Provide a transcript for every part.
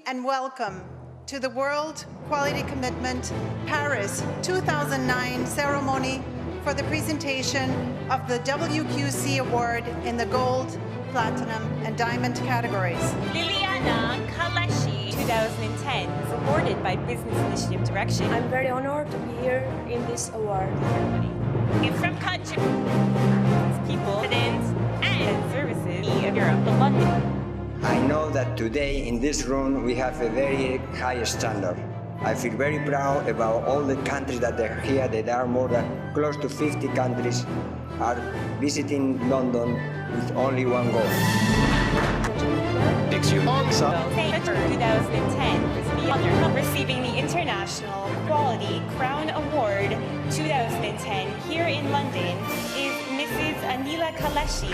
and welcome to the World Quality Commitment Paris 2009 ceremony for the presentation of the WQC Award in the Gold, Platinum, and Diamond categories. Liliana Kalashi 2010 was awarded by Business Initiative Direction. I'm very honored to be here in this award ceremony. From country, people, residents, and services of Europe, London. I know that today in this room we have a very high standard. I feel very proud about all the countries that are here. There are more than close to 50 countries are visiting London with only one goal. 2010 was the honor of receiving the International Quality Crown Award 2010 here in London is Mrs. Anila Kalashi.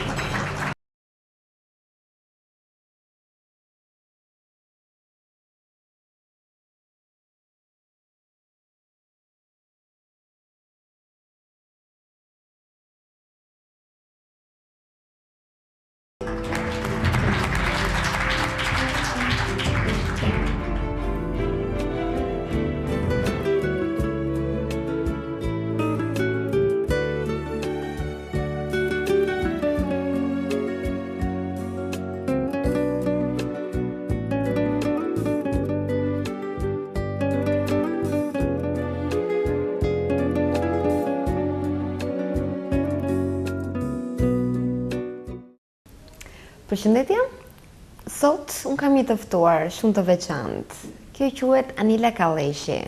Përshëndetje, sot unë kam një të ftuar shumë të veçantë. Kjo quhet Anila Kalashi.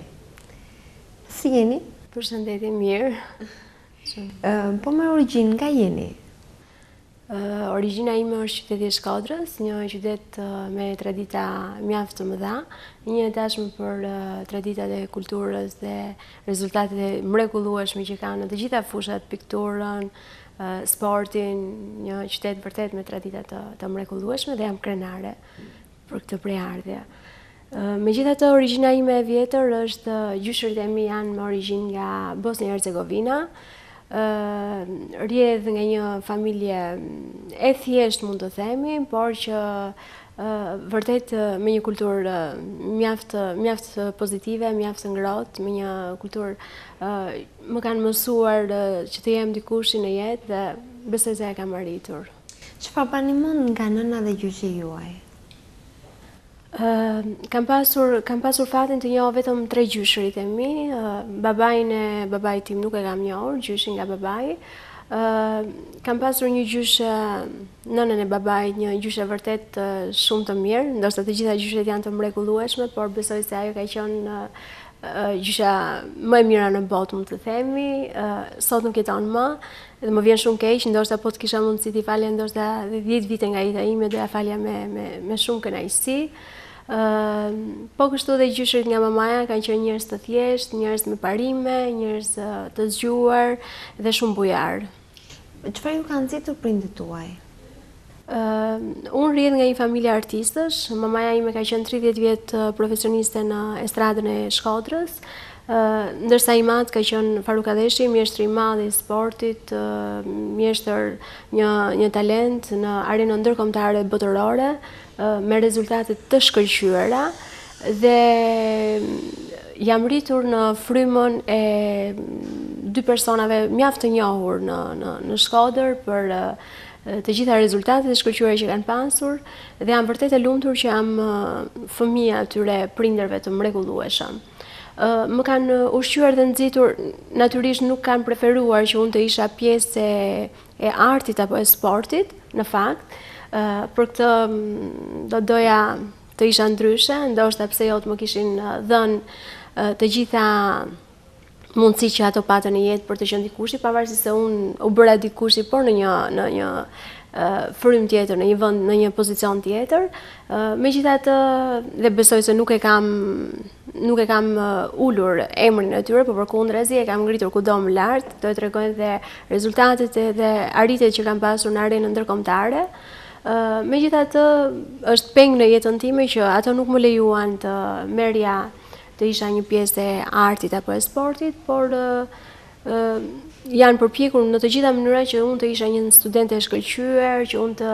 Si jeni? Përshëndetje, mirë. Po me origjinë nga jeni? Origjina ime është qyteti i Shkodrës, një qytet me tradita mjaft të mëdha, një dashme për traditat e kulturës dhe rezultatet e mrekullueshme që kanë në të gjitha fushat, pikturën, sportin, një qytet vërtet me tradita të mrekullueshme dhe jam krenare për këtë prejardhje. Megjithatë, origjina ime e vjetër është gjyshërit e mi janë me origjinë nga Bosnia e Hercegovina. Rrjedh nga një familje e thjesht mund të themi, por që vërtet me një kulturë mjaft pozitive, mjaft ngrohtë, me një kulturë më kanë mësuar që të jem dikush në jetë dhe besoj se e kam arritur. Çfarë bani mend nga nëna dhe gjyshi juaj? Kam pasur fatin të njoh vetëm 3 gjyshërit e mi. Babait tim nuk e kam njohur, gjyshin nga babai. Kam pasur një gjyshe, nënën e babait, një gjyshe vërtet shumë të mirë, ndoshta të gjitha gjyshet janë të mrekullueshme, por besoj se ajo ka qenë gjysha më e mira në botë, mund të themi. Sot nuk jeton më dhe më vjen shumë keq, ndoshta po të kisha mundësi t'i falja ndoshta 10 vite nga jeta ime, do ja falja me shumë kënaqësi. Po kështu dhe gjyshërit nga mamaja kanë qenë njerëz të thjeshtë, njerëz me parime, njerëz të zgjuar dhe shumë bujar. Çfarë ju kanë nxitur prindit tuaj? Unë rrjedh nga një familje artistësh. Mamaja ime ka qenë 30 vjet profesioniste në estradën e Shkodrës, ndërsa i madh ka qenë Faruk Adeshi, mjeshtri i madh i sportit, mjeshtër një talent në arenën ndërkombëtare botërore, me rezultate të shkëlqyera dhe jam rritur në frymën e 2 personave mjaft të njohur në Shkodër për të gjitha rezultatet e shkëlqyera që kanë pasur dhe jam vërtet e lumtur që jam fëmija atyre prindërve të mrekullueshëm. Më kanë ushqyer dhe nxitur, natyrisht nuk kanë preferuar që unë të isha pjesë e artit apo e sportit, në fakt. Për këtë do doja të isha ndryshe, ndoshta pse jo të më kishin dhënë të gjitha mundësi që ato patën në jetë për të qenë dikushi, pavarësisht se unë u bëra dikushi, por në një frym tjetër, në një vend, në një pozicion tjetër. Megjithatë, dhe besoj se nuk e kam ulur emrin e tyre, por përkundrazi e kam ngritur kudo më lart. Do të tregojnë dhe rezultatet dhe arritjet që kam pasur në arenën ndërkombëtare. Megjithatë, është peng në jetën time që ato nuk më lejuan të merja të isha një pjesë e artit apo e sportit, por janë përpjekur në të gjitha mënyra që unë të isha një studente e shkëlqyer, që unë të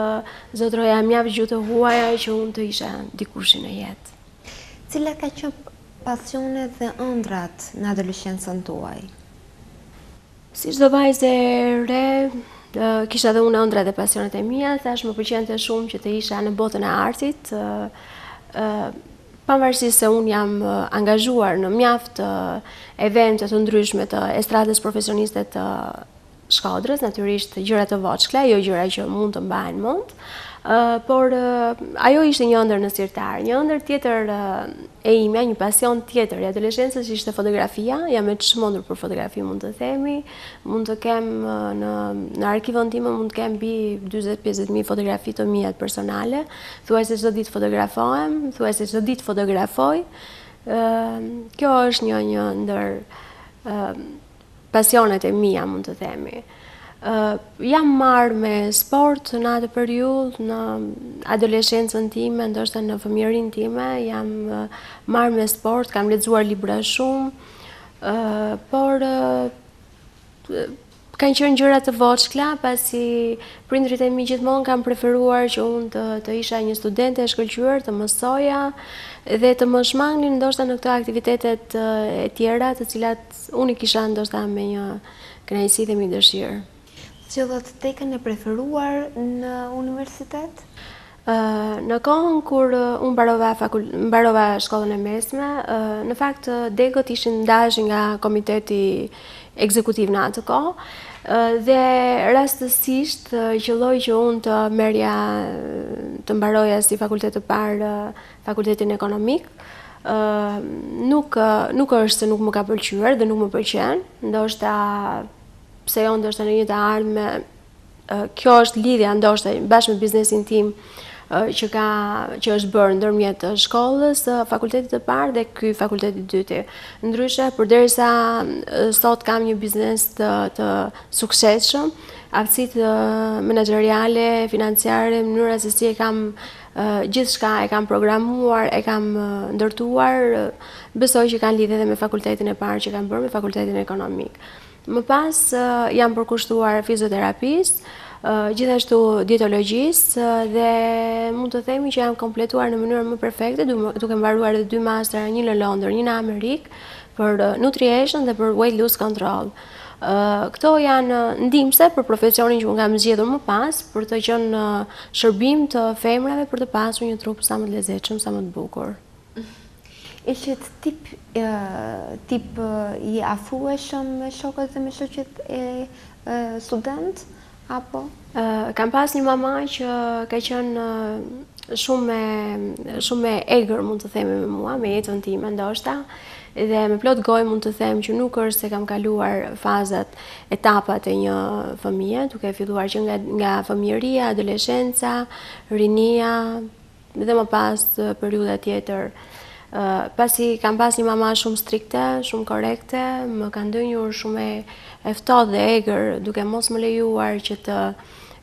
zotroja mjaft gjuhë të huaja, që unë të isha dikush në jetë. Cilat ka qenë pasionet dhe ëndrat në adoleshencën tuaj? Si çdo vajzë e re, kisha dhe unë ëndrat dhe pasionet e mia, thash më pëlqente shumë që të isha në botën e artit, pavarësisht se unë jam angazhuar në mjaft evente të ndryshme të estradës profesioniste të Shkodrës, natyrisht gjëra të voçkla, jo gjëra që mund të mbahen mend, por ajo ishte një ëndër në sirtar. Një ëndër tjetër e imja, një pasion tjetër i adoleshencës ishte fotografia. Jam e çmendur për fotografi, mund të themi. Mund të kem në arkivën time mund të kem mbi 40-50.000 fotografi të mia personale. Thuajse çdo ditë fotografohem, thuajse çdo ditë fotografoj. Kjo është një ndër pasionet e mia, mund të themi. Jam marrë me sport në atë periudhë, në adoleshencën time, ndoshta në fëmijërinë time, jam marrë me sport, kam lexuar libra shumë, por kanë qenë gjëra të voçkla, pasi prindrit e mi gjithmonë kanë preferuar që unë të isha një studente e shkëlqyer, të mësoja dhe të më shmangnin ndoshta në këto aktivitetet e tjera, të cilat unë i kisha ndoshta me një kënaqësi dhe me dëshirë. Qëllat tekën e preferuar në universitet? Në kohën kur unë mbarova shkollën e mesme, në fakt degët ishin ndashur nga komiteti ekzekutiv në atë kohë, dhe rastësisht qelloi që unë të merja të mbaroja si fakultet të parë fakultetin ekonomik. Nuk është se nuk më ka pëlqyer dhe nuk më pëlqen, ndoshta pse jo, ndoshta në një të ardhme kjo është lidhja ndoshta bashkë me biznesin tim që është bërë ndërmjet shkollës, fakultetit të parë dhe ky fakulteti i dytë. Ndryshe, përderisa sot kam një biznes të suksesshëm, aftësitë menaxheriale, financiare, mënyra se si e kam gjithçka e kam programuar, e kam ndërtuar, besoj që kanë lidhje edhe me fakultetin e parë që kam bërë, me fakultetin ekonomik. Më pas jam përkushtuar fizioterapisë, gjithashtu dietologjisë, dhe mund të themi që jam kompletuar në mënyrë më perfekte, duke mbaruar edhe 2 mastra, një në Londër, një në Amerikë, për nutrition dhe për weight loss control. Këto janë ndihmëse për profesionin që unë kam zgjedhur më pas, për të qenë shërbim të femrave për të pasur një trup sa më të lezetshëm, sa më të bukur. Ishit tip i afrueshëm me shokët dhe me shoqet e student? Apo? Kam pas një mama që ka qenë shumë e egër, mund të themi, me mua, me jetën time ndoshta, dhe me plot gojë mund të them që nuk është se kam kaluar fazat, etapat e një fëmije, duke filluar që nga fëmijëria, adoleshenca, rinia, dhe më pas periudha tjetër. Pasi kam pas një mama shumë strikte, shumë korekte, më ka ndënjur shumë e ftohtë dhe egër, duke mos më lejuar që të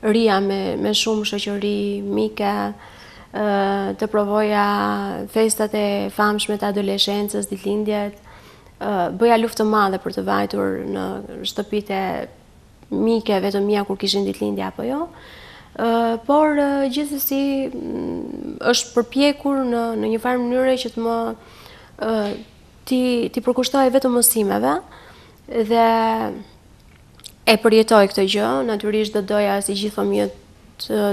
rija me shumë shoqëri mike, të provoja festat e famshme të adoleshencës, ditëlindjet, bëja luftë të madhe për të vajtur në shtëpitë mike vetëm mia kur kishin ditëlindje apo jo. Por gjithsesi është përpjekur në një farë mënyre që të më ti përkushtoj vetëm mësimeve dhe e përjetoj këtë gjë. Natyrisht do doja si gjithë fëmijët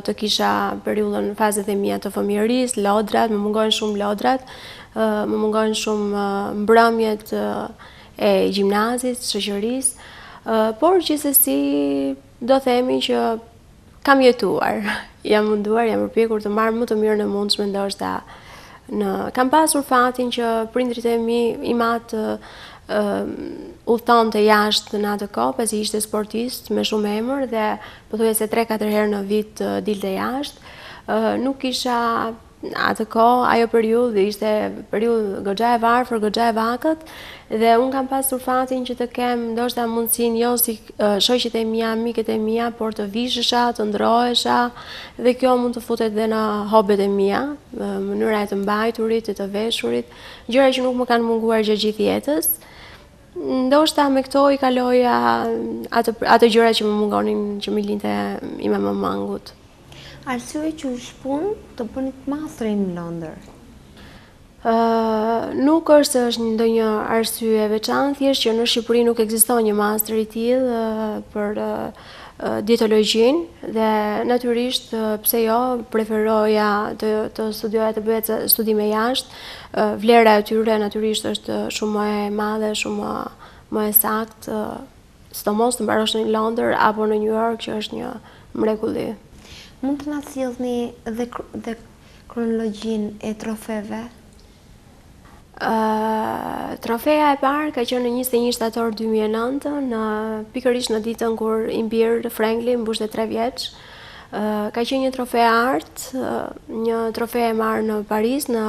të kisha periudhën fazet e mia të fëmijërisë, lodrat, më mungojnë shumë lodrat, më mungojnë shumë mbrëmjet e gjimnazit, shoqërisë, por gjithsesi do themi që kam jetuar, jam munduar, jam përpjekur të marr më të mirën e mundshme ndoshta. Kam pasur fatin që prindrit e mi i matë udhtonte jashtë në atë kohë, pasi ishte sportist me shumë emër dhe pothuajse 3-4 herë në vit dilte jashtë. Nuk isha atë kohë, ajo periudhë ishte periudhë goxha e varfër, goxha e vakët, dhe unë kam pasur fatin që të kem ndoshta mundësinë jo si shoqet e mia, miket e mia, por të vishesha, të ndrohesha, dhe kjo mund të futet dhe në hobet e mia, mënyra e të mbajturit, e të veshurit, gjëra që nuk më kanë munguar gjatë gjithë jetës. Ndoshta me këto i kaloja ato gjëra që më mungonin, që më linte ime më mangut. Arsye që u shpun të bënit masterin në Londër? Nuk është se është ndonjë arsye e veçantë, thjesht që në Shqipëri nuk ekziston një master i tillë për dietologjinë dhe natyrisht pse jo preferoja të studioja të bëja studime jashtë. Vlera e tyre natyrisht është shumë më e madhe, shumë më e saktë, sidomos të mbarosh në Londër apo në New York, që është një mrekulli. Mund të na sjellni dhe kronologjinë e trofeve? Trofeja e parë ka qenë në 21 shtator 2009, pikërisht në ditën kur i mbir Franklin mbushte 3 vjeç. Ka qenë një trofe art, një trofe e marrë në Paris, në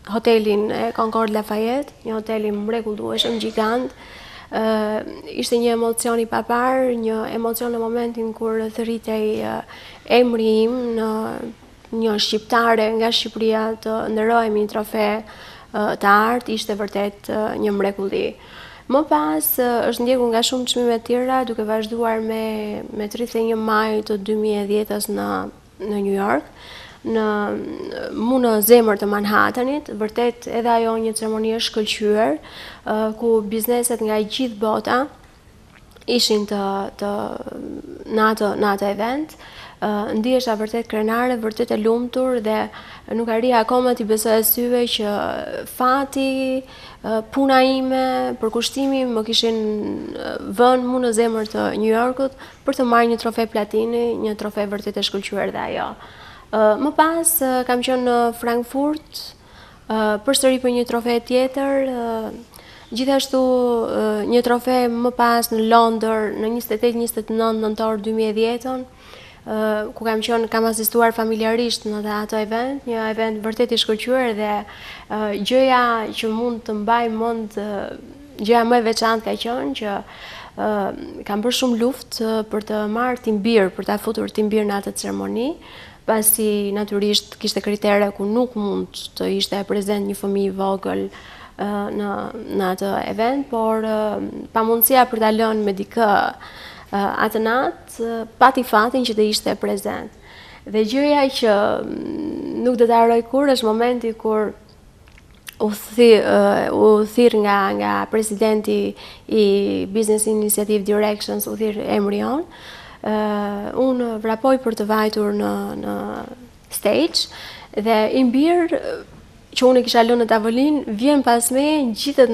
hotelin e Concorde Lafayette, një hotel i mrekullueshëm, gjigant. Ishte një emocion i papar, një emocion në momentin kur thërritej emri im në një shqiptare nga Shqipëria të ndërrohemi një trofe të art, ishte vërtet një mrekulli. Më pas është ndjekur nga shumë çmime të tjera, duke vazhduar me 31 maj të 2010-s në New York, mu në zemër të Manhattanit, vërtet edhe ajo një ceremoni e shkëlqyer, ku bizneset nga gjithë bota ishin në atë event. Ndihesha vërtet krenare, vërtet e lumtur dhe nuk arrija akoma t'i besoj syve që fati, puna ime, përkushtimi më kishin vënë mu në zemër të New Yorkut për të marrë një trofe platini, një trofe vërtet e shkëlqyer dhe ajo. Më pas kam qenë në Frankfurt, përsëri për një trofe tjetër, gjithashtu një trofe më pas në Londër në 28-29 nëntor 2010-ën, ku kam asistuar familjarisht në ato event, një event vërtet i shkëlqyer dhe gjëja që mund të mbaj mend, gjëja më e veçantë ka qenë që kam bërë shumë luftë për të marrë timbir, për ta futur timbir në atë ceremoni, pasi natyrisht kishte kritere ku nuk mund të ishte prezent një fëmijë i vogël në atë event, por pamundësia për ta lënë me dikë atë natë, pati fatin që të ishte prezent. Dhe gjëja që nuk do ta harroj kurrë është momenti kur u thirr nga presidenti i Business Initiative Directions, u thirr emri jon. Unë vrapoj për të vajtur në stage dhe i mbir që unë kisha lënë në tavolinë, vjen pas me, ngjitet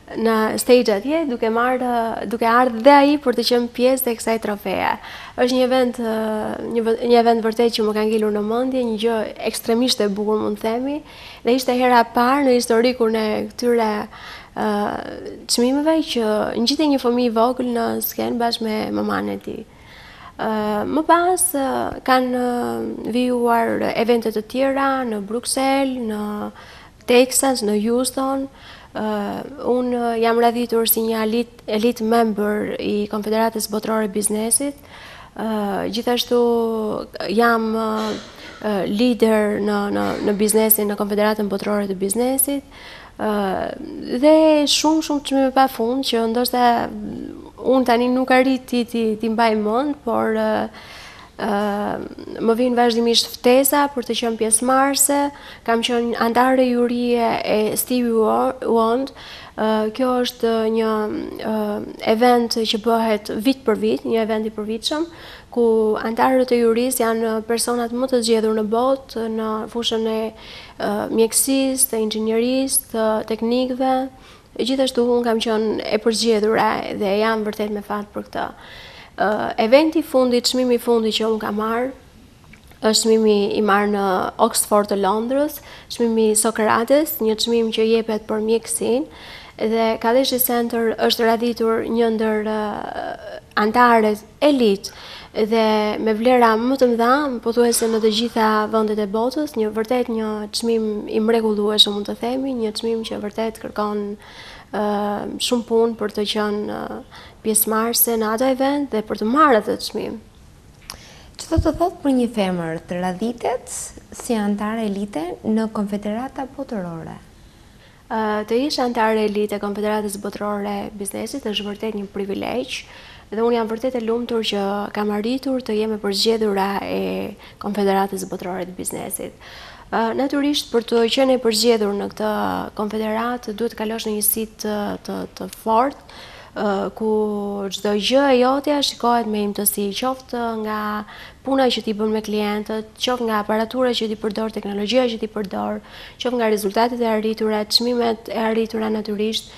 në stage atje, duke ardhur dhe ai për të qenë pjesë të kësaj trofeje. Është një event vërtet që më ka ngelur në mendje, një gjë ekstremisht e bukur mund të themi, dhe ishte hera e parë në historikun e këtyre çmimeve që ngjitej një fëmijë i vogël në skenë bashkë me maman e tij. Më pas kanë vijuar evente të tjera në Bruxelles, në Texas, në Houston. Unë jam radhitur si një elite member i Konfederatës Botërore e Biznesit. Gjithashtu jam lider në biznesin, në Konfederatën Botërore të Biznesit. Dhe shumë çmime pafund që ndoshta unë tani nuk arrit ti mbaj mend, por më vijnë vazhdimisht ftesa për të qenë pjesëmarrëse. Kam qenë antare jurie e Stevie Wonder. Kjo është një event që bëhet vit për vit, një event i përvitshëm, ku antarët e jurisë janë personat më të zgjedhur në botë në fushën e mjekësisë, të inxhinierisë, të teknikëve. Gjithashtu unë kam qenë e përzgjedhura dhe jam vërtet me fat për këtë. Eventi i fundit, çmimi i fundit që unë kam marrë, është çmimi i marrë në Oxford të Londrës, çmimi Sokrates, një çmim që jepet për mjekësinë, dhe Kaleshi Center është radhitur një ndër antarët elit dhe me vlera më të mëdha, pothuajse në të gjitha vendet e botës, vërtet një çmim i mrekullueshëm mund të themi, një çmim që vërtet kërkon shumë punë për të qenë pjesëmarrëse në atë event dhe për të marrë atë çmim. Çfarë do të thotë për një femër të radhitet si antare elite në Konfederata Botërore? Të ish antare elite e Konfederatës Botërore e Biznesit është vërtet një privilegj dhe unë jam vërtet e lumtur që kam arritur të jem e përzgjedhura e Konfederatës Botërore të Biznesit. Natyrisht për të qenë e përgjedhur në këtë konfederat duhet të kalosh në një sit të fortë, ku çdo gjë e jotja shikohet me imtësi, qoftë nga puna që ti bën me klientët, qoftë nga aparatura që ti përdor, teknologjia që ti përdor, qoftë nga rezultatet e arritura, çmimet e arritura natyrisht,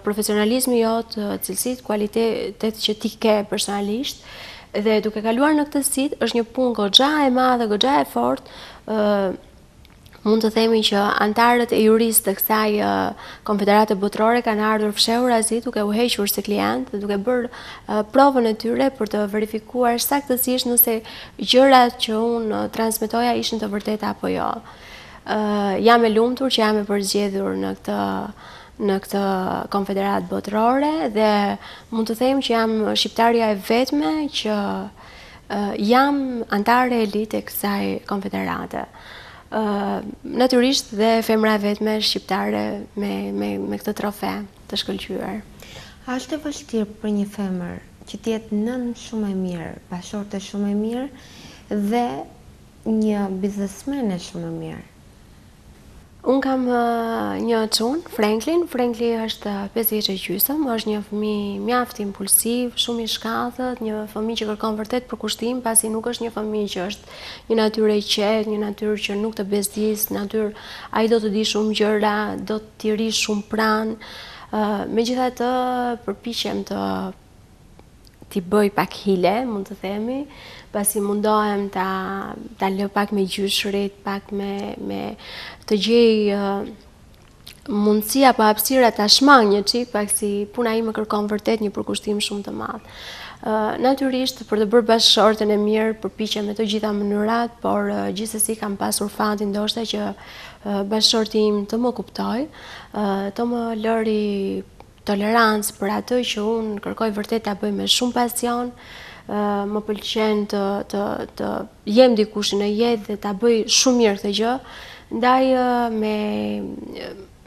profesionalizmi jot, cilësitë, kualitetet që ti ke personalisht. Dhe duke kaluar në këtë sit, është një punë goxha e madhe, goxha e fortë. Mund të themi që antarët e juristë të kësaj konfederate botërore kanë ardhur fshehur azi duke u hequr se klient, duke bërë provën e tyre për të verifikuar saktësisht nëse gjërat që unë transmetoja ishin të vërteta apo jo. Jam e lumtur që jam e përgjedhur në këtë konfederat botërore dhe mund të them që jam shqiptarja e vetme që jam antare elite e kësaj konfederate. Natyrisht dhe femra vetme shqiptare me këtë trofe të shkëlqyer. A është e vështirë për një femër që të jetë nën shumë e mirë, bashorte shumë e mirë dhe një biznesmene shumë e mirë? Unë kam një çun, Franklin. Franklin është 5 vjeç e gjysmë, është një fëmijë mjaft impulsiv, shumë i shkallët, një fëmijë që kërkon vërtet përkushtim, pasi nuk është një fëmijë që është një natyrë e qetë, një natyrë që nuk të bezdis, natyrë ai do të di shumë gjëra, do t'i ri shumë pranë. Megjithatë, përpiqem t'i bëj pak hile, mund të themi, pasi mundohem ta lë pak me gjyshrit, pak me të gjej mundësi apo hapësira ta shmang një çik, pak si puna ime kërkon vërtet një përkushtim shumë të madh. Natyrisht për të bërë bashkëshorten e mirë përpiqem me të gjitha mënyrat, por gjithsesi kam pasur fatin ndoshta që bashkëshorti im të më kuptoj, të më lëri tolerancë për atë që unë kërkoj vërtet ta bëj me shumë pasion. Më pëlqen të jem dikush në jetë dhe ta bëj shumë mirë këtë gjë, ndaj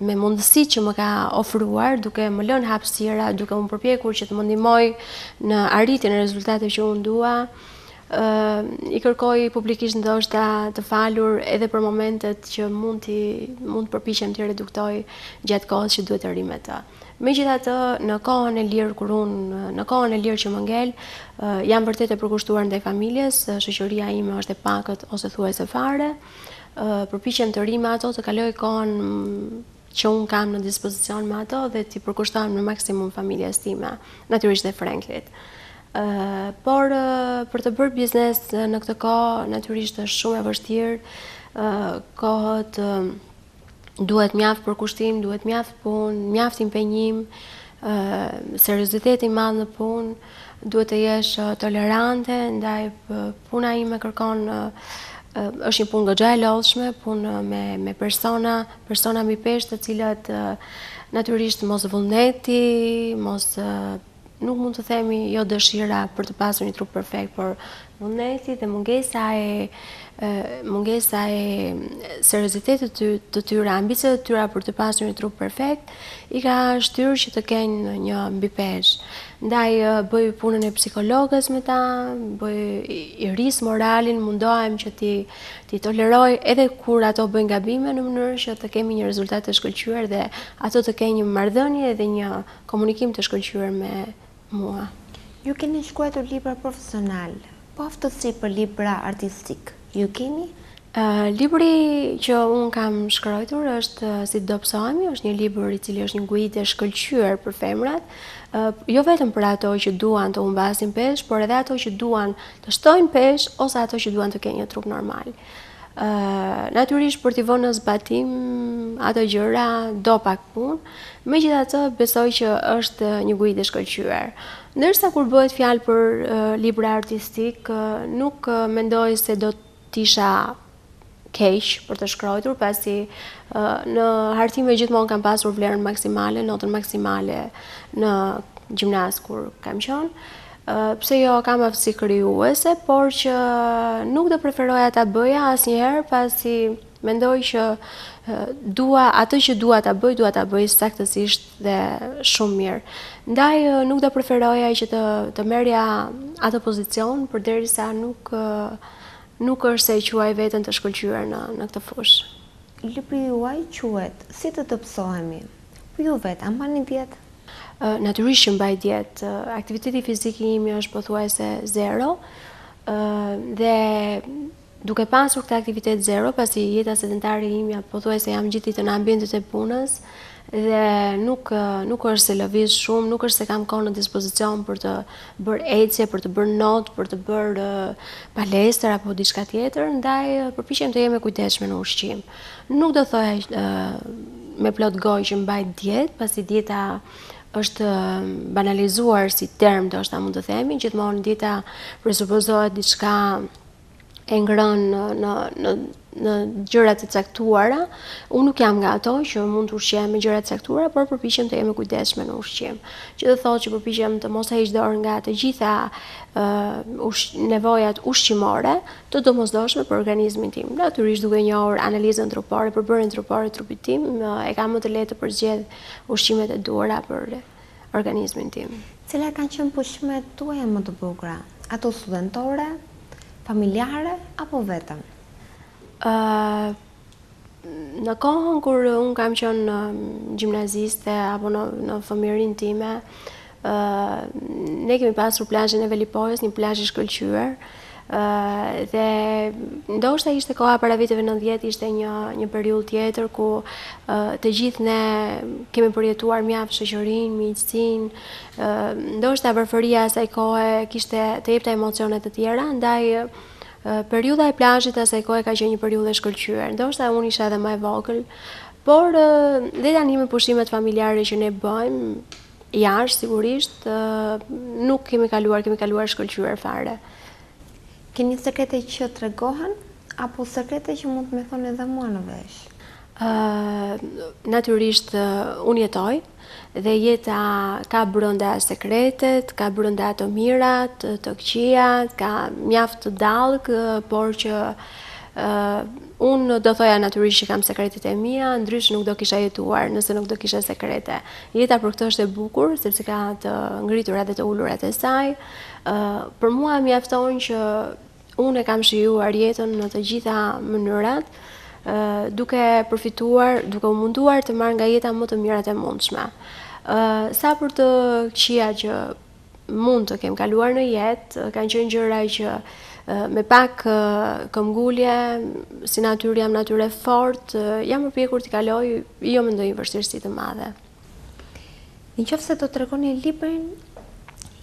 me mundësitë që më ka ofruar, duke më lënë hapësira, duke më përpjekur që të më ndihmoj në arritjen e rezultateve që unë dua. I kërkoj publikisht ndoshta të falur edhe për momentet që mund përpiqem t'i reduktoj gjatë kohës që duhet të ri me të. Megjithatë, në kohën e lirë që më ngel, jam vërtet e përkushtuar ndaj familjes, shoqëria ime është e pakët ose thuajse fare. Përpiqem të ri me ato, të kaloj kohën që unë kam në dispozicion me ato dhe t'i përkushtohem në maksimum familjes time, natyrisht dhe Franklit. Por për të bërë biznes në këtë kohë, natyrisht është shumë e vështirë, kohët duhet mjaft përkushtim, duhet mjaft punë, mjaft impenjim, seriozitet i madh në punë, duhet të jesh tolerante, ndaj puna ime kërkon është një punë goxha e lodhshme, punë me persona mbi peshë, të cilat natyrisht mos vullneti, nuk mund të themi jo dëshira për të pasur një trup perfekt, por vullneti dhe mungesa e seriozitetit të tyre, ambicet të tyre për të pasur një trup perfekt, i ka shtyrë që të kenë një mbi peshë. Ndaj bëj punën e psikologës me ta, i rris moralin, mundohem që ti toleroj edhe kur ato bëjnë gabime në mënyrë që të kemi një rezultat të shkëlqyer dhe ato të kenë një marrëdhënie dhe një komunikim të shkëlqyer me mua. Ju keni shkruar libra profesional, po aftësi për libra artistik, ju keni? Libri që unë kam shkruar është Si do psohemi, është një libër i cili është një guide shkëlqyer për femrat, jo vetëm për ato që duan të humbasin peshë, por edhe ato që duan të shtojnë peshë ose ato që duan të kenë një trup normal. Natyrisht për t'i vënë në zbatim ato gjëra do pak punë, megjithatë besoj që është një guide shkëlqyer. Ndërsa kur bëhet fjalë për libra artistik, nuk mendoj se do t'isha keq për të shkruar, pasi në hartime gjithmonë kam pasur vlerën maksimale, notën maksimale në gjimnaz kur kam qenë. Pse jo, kam aftësi krijuese, por që nuk do preferoja ta bëja asnjëherë, pasi mendoj që atë që dua ta bëj saktësisht dhe shumë mirë. Ndaj nuk do preferoja që të merrja atë pozicion përderisa nuk është se e quaj veten të shkëlqyer në këtë fushë. Libri juaj quhet Si të psohemi. Po ju vetë, a mbani dietë? Natyrisht që mbaj dietë. Aktiviteti fizik i imi është pothuajse zero, dhe duke pasur këtë aktivitet zero, pasi jeta sedentare e imja pothuajse jam gjithë ditën në ambientet e punës, dhe nuk është se lëviz shumë, nuk është se kam kohë në dispozicion për të bërë ecje, për të bërë not, për të bërë palestër apo diçka tjetër, ndaj përpiqem të jem e kujdesshme në ushqim. Nuk do thoya me plot gojë që mbaj dietë, pasi dieta është banalizuar si term, ndoshta mund të themi, gjithmonë dieta presupozohet diçka e ngrënë në gjërat e caktuara. Unë nuk jam nga ato që mund të ushqem me gjëra të caktuara, por përpiqem të jem e kujdesshme në ushqim. Që do thotë që përpiqem të mos heq dorë nga të gjitha nevojat ushqimore të domosdoshme për organizmin tim. Natyrisht duke njohur analizën trupore, përbërjen trupore të trupit tim, e kam më të lehtë të përgjigj ushqimet e duhura për organizmin tim. Cilat kanë qenë pushimet tuaja më të bukura? Ato studentore, familjare apo vetëm? Në kohën kur unë kam qenë gjimnaziste apo në fëmijërinë time, ne kemi pasur plazhin e Velipojës, një plazh i shkëlqyer, dhe ndoshta ishte koha para viteve 90, ishte një periudhë tjetër ku të gjithë ne kemi përjetuar mjaft shoqërinë, miqësinë, ndoshta varfëria asaj kohe kishte të jepte emocione të tjera, ndaj periudha e plazhit asaj kohe ka qenë një periudhë e shkëlqyer. Ndoshta unë isha edhe më e vogël, por dhe tani me pushimet familjare që ne bëjmë jashtë, sigurisht nuk kemi kaluar shkëlqyer fare. Keni sekrete që tregohen apo sekrete që mund të më thoni edhe mua në vesh? Natyrisht unë jetoj dhe jeta ka brenda sekretet, ka brenda të mirat, të këqijat, ka mjaft të dallg, por që unë do thoja natyrisht që kam sekretet e mia, ndryshe nuk do kisha jetuar nëse nuk do kisha sekrete. Jeta për këtë është e bukur, sepse ka të ngriturat dhe të ulurat e saj. Për mua mjafton që unë e kam shijuar jetën në të gjitha mënyrat, duke përfituar, duke u munduar të marr nga jeta më të mirat e mundshme. Sa për të këqija që mund të kem kaluar në jetë, kanë qenë gjëra që me pak këmbgulje, si natyrë jam natyrë e fortë, jam përpjekur t'i kaloj jo me ndonjë vështirësi të madhe. Nëse do tregoni librin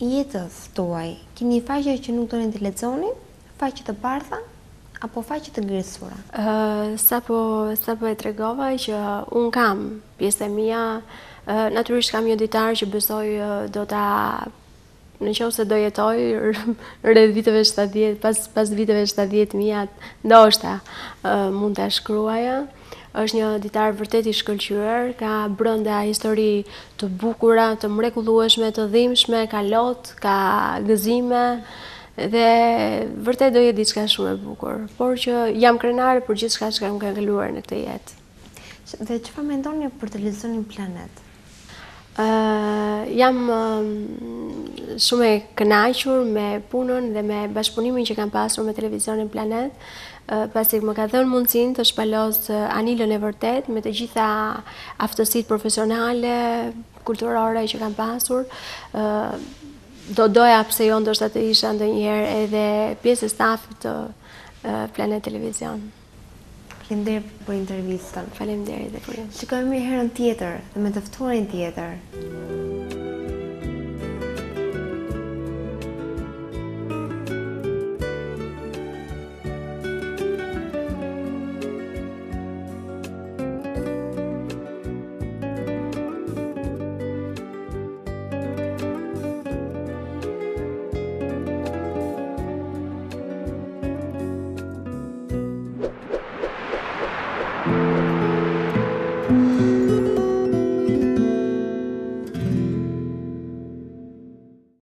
jetës tuaj, keni faqe që nuk doni të lexoni, faqe të bardha apo faqe të ngrisura? Sapo e tregova që un kam pjesë e mia, natyrisht kam një ditar që besoj do ta, nëse do jetoj rreth viteve 70, pas viteve 70 mia, ndoshta mund ta shkruaja. Është një ditar vërtet i shkëlqyer, ka brenda histori të bukura, të mrekullueshme, të dhimbshme, ka lot, ka gëzime, dhe vërtet do jetë diçka shumë e bukur, por që jam krenare për gjithçka që kam kaluar në këtë jetë. Dhe çfarë mendoni për televizionin Planet? Jam shumë e kënaqur me punën dhe me bashkëpunimin që kam pasur me televizionin Planet, pasi më ka dhënë mundësinë të shpalos anilën e vërtet me të gjitha aftësitë profesionale, kulturore që kam pasur. Do doja pse jo ndoshta të isha ndonjëherë edhe pjesë e stafit të Planet Televizion. Faleminderit për intervistën. Faleminderit edhe për ju. Shikojmë herën tjetër dhe me të ftuarin tjetër.